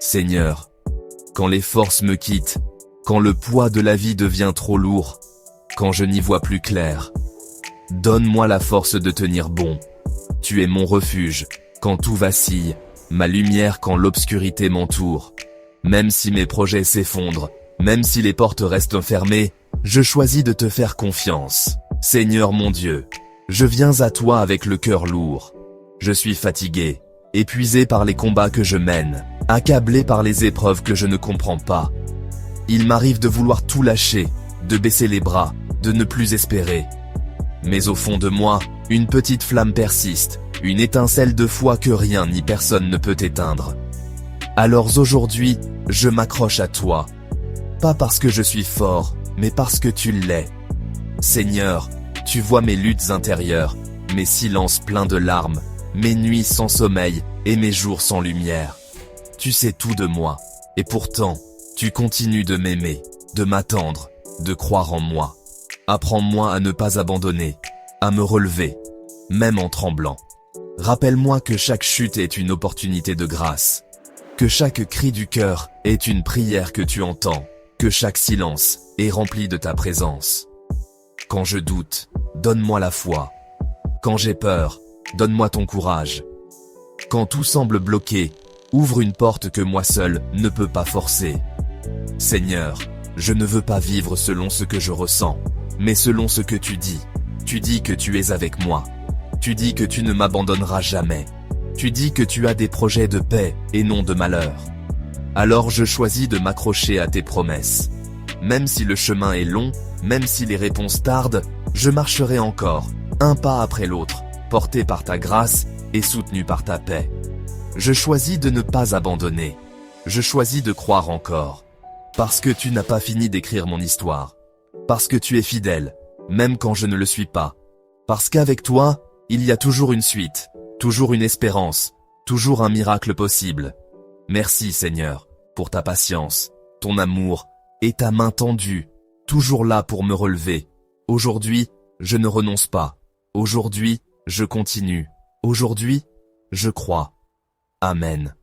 Seigneur, quand les forces me quittent, quand le poids de la vie devient trop lourd, quand je n'y vois plus clair, donne-moi la force de tenir bon. Tu es mon refuge, quand tout vacille, ma lumière quand l'obscurité m'entoure. Même si mes projets s'effondrent, même si les portes restent fermées, je choisis de te faire confiance. Seigneur mon Dieu, je viens à toi avec le cœur lourd. Je suis fatigué, épuisé par les combats que je mène, accablé par les épreuves que je ne comprends pas. Il m'arrive de vouloir tout lâcher, de baisser les bras, de ne plus espérer. Mais au fond de moi, une petite flamme persiste, une étincelle de foi que rien ni personne ne peut éteindre. Alors aujourd'hui, je m'accroche à toi. Pas parce que je suis fort, mais parce que tu l'es. Seigneur, tu vois mes luttes intérieures, mes silences pleins de larmes, mes nuits sans sommeil et mes jours sans lumière. Tu sais tout de moi, et pourtant, tu continues de m'aimer, de m'attendre, de croire en moi. Apprends-moi à ne pas abandonner, à me relever, même en tremblant. Rappelle-moi que chaque chute est une opportunité de grâce, que chaque cri du cœur est une prière que tu entends, que chaque silence est rempli de ta présence. Quand je doute, donne-moi la foi. Quand j'ai peur, donne-moi ton courage. Quand tout semble bloqué, ouvre une porte que moi seul ne peux pas forcer. Seigneur, je ne veux pas vivre selon ce que je ressens, mais selon ce que tu dis. Tu dis que tu es avec moi. Tu dis que tu ne m'abandonneras jamais. Tu dis que tu as des projets de paix et non de malheur. Alors je choisis de m'accrocher à tes promesses. Même si le chemin est long, même si les réponses tardent, je marcherai encore, un pas après l'autre, porté par ta grâce et soutenu par ta paix. Je choisis de ne pas abandonner. Je choisis de croire encore. Parce que tu n'as pas fini d'écrire mon histoire. Parce que tu es fidèle, même quand je ne le suis pas. Parce qu'avec toi, il y a toujours une suite, toujours une espérance, toujours un miracle possible. Merci Seigneur, pour ta patience, ton amour et ta main tendue, toujours là pour me relever. Aujourd'hui, je ne renonce pas. Aujourd'hui, je continue. Aujourd'hui, je crois. Amen.